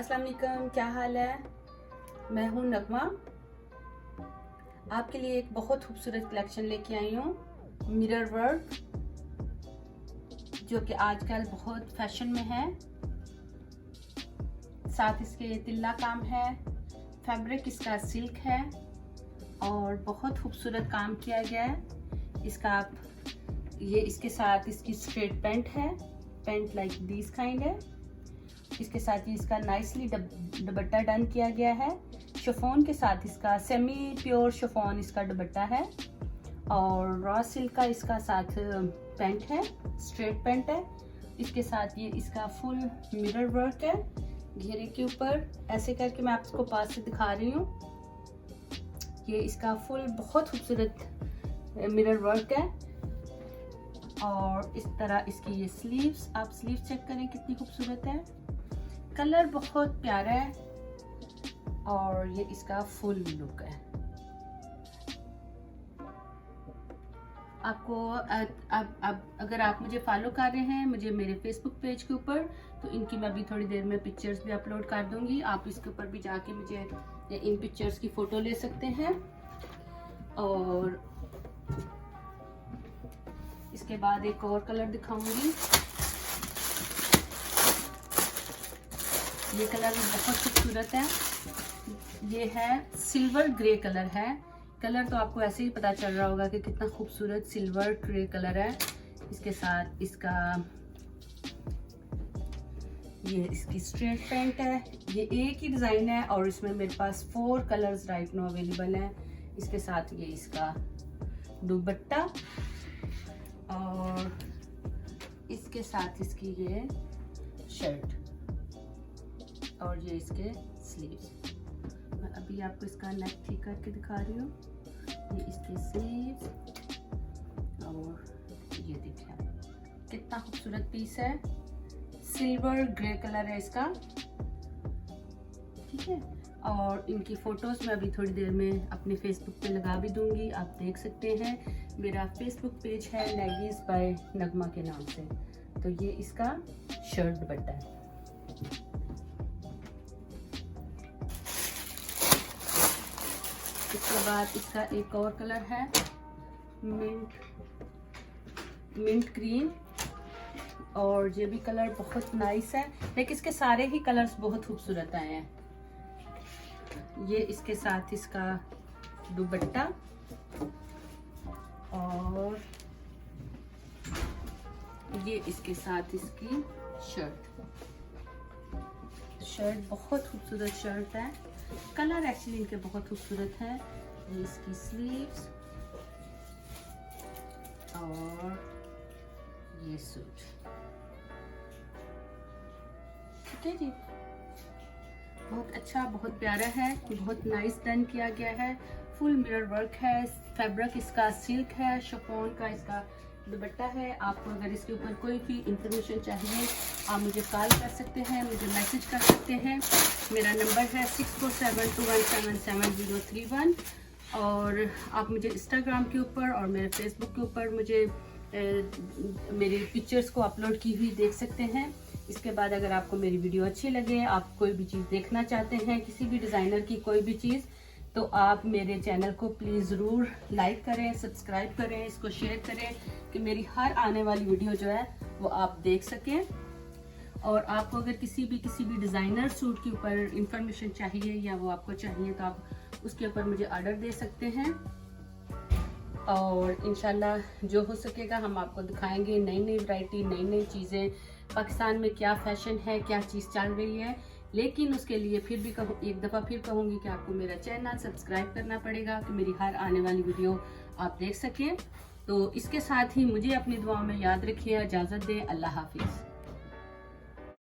अस्सलाम वालेकुम, क्या हाल है। मैं हूँ नगमा। आपके लिए एक बहुत खूबसूरत कलेक्शन लेके आई हूँ, मिरर वर्क, जो कि आजकल बहुत फैशन में है। साथ इसके तिल्ला काम है, फैब्रिक इसका सिल्क है और बहुत खूबसूरत काम किया गया है इसका। ये इसके साथ इसकी स्ट्रेट पैंट है, पैंट लाइक दिस काइंड है। इसके साथ ही इसका नाइसली दुपट्टा डन किया गया है। शिफॉन के साथ इसका सेमी प्योर शिफॉन इसका दुपट्टा है और रॉ सिल्क का इसका साथ पैंट है, स्ट्रेट पैंट है। इसके साथ ये इसका फुल मिरर वर्क है घेरे के ऊपर। ऐसे करके मैं आपको पास से दिखा रही हूँ। ये इसका फुल बहुत खूबसूरत मिरर वर्क है और इस तरह इसकी ये स्लीव्स, आप स्लीव्स चेक करें कितनी खूबसूरत है। कलर बहुत प्यारा है और ये इसका फुल लुक है। आपको अब अगर आप मुझे फॉलो कर रहे हैं मुझे मेरे फेसबुक पेज के ऊपर, तो इनकी मैं अभी थोड़ी देर में पिक्चर्स भी अपलोड कर दूंगी। आप इसके ऊपर भी जाके मुझे इन पिक्चर्स की फोटो ले सकते हैं। और इसके बाद एक और कलर दिखाऊंगी। ये कलर भी बहुत खूबसूरत है। ये है सिल्वर ग्रे कलर है। कलर तो आपको ऐसे ही पता चल रहा होगा कि कितना खूबसूरत सिल्वर ग्रे कलर है। इसके साथ इसका ये इसकी स्ट्रेट पैंट है। ये एक ही डिज़ाइन है और इसमें मेरे पास 4 कलर्स राइट नो अवेलेबल हैं। इसके साथ ये इसका दुपट्टा और इसके साथ इसकी ये शर्ट और ये इसके स्लीव्स। मैं अभी आपको इसका नेक ठीक करके दिखा रही हूँ। ये इसके स्लीव्स और ये देखिए कितना खूबसूरत पीस है। सिल्वर ग्रे कलर है इसका, ठीक है। और इनकी फोटोज मैं अभी थोड़ी देर में अपने फेसबुक पे लगा भी दूंगी, आप देख सकते हैं। मेरा फेसबुक पेज है लेगीज बाय नगमा के नाम से। तो ये इसका शर्ट दुपट्टा है। इसके बाद इसका एक और कलर है मिंट ग्रीन और ये भी कलर बहुत नाइस है। लेकिन इसके सारे ही कलर्स बहुत खूबसूरत आए हैं। ये इसके साथ इसका दुपट्टा और ये इसके साथ इसकी शर्ट बहुत खूबसूरत शर्ट है। कलर एक्चुअली इनके बहुत खूबसूरत है। ये इसकी स्लीव्स और ये सूट, ठीक है जी। बहुत अच्छा, बहुत प्यारा है, बहुत नाइस डन किया गया है। फुल मिरर वर्क है, फैब्रिक इसका सिल्क है, शिफॉन का इसका दुपट्टा है। आपको अगर इसके ऊपर कोई भी इंफॉर्मेशन चाहिए आप मुझे कॉल कर सकते हैं, मुझे मैसेज कर सकते हैं। मेरा नंबर है 6472177031 और आप मुझे इंस्टाग्राम के ऊपर और मेरे फेसबुक के ऊपर मुझे मेरी पिक्चर्स को अपलोड की हुई देख सकते हैं। इसके बाद अगर आपको मेरी वीडियो अच्छी लगे, आप कोई भी चीज़ देखना चाहते हैं, किसी भी डिज़ाइनर की कोई भी चीज़, तो आप मेरे चैनल को प्लीज़ ज़रूर लाइक करें, सब्सक्राइब करें, इसको शेयर करें कि मेरी हर आने वाली वीडियो जो है वो आप देख सकें। और आपको अगर किसी भी डिज़ाइनर सूट के ऊपर इंफॉर्मेशन चाहिए या वो आपको चाहिए तो आप उसके ऊपर मुझे ऑर्डर दे सकते हैं। और इंशाल्लाह जो हो सकेगा हम आपको दिखाएंगे नई नई वैरायटी, नई नई चीज़ें, पाकिस्तान में क्या फैशन है, क्या चीज़ चल रही है। लेकिन उसके लिए फिर भी एक दफ़ा फिर कहूँगी कि आपको मेरा चैनल सब्सक्राइब करना पड़ेगा कि मेरी हर आने वाली वीडियो आप देख सकें। तो इसके साथ ही मुझे अपनी दुआओं में याद रखिए। इजाज़त दें, अल्लाह हाफिज़।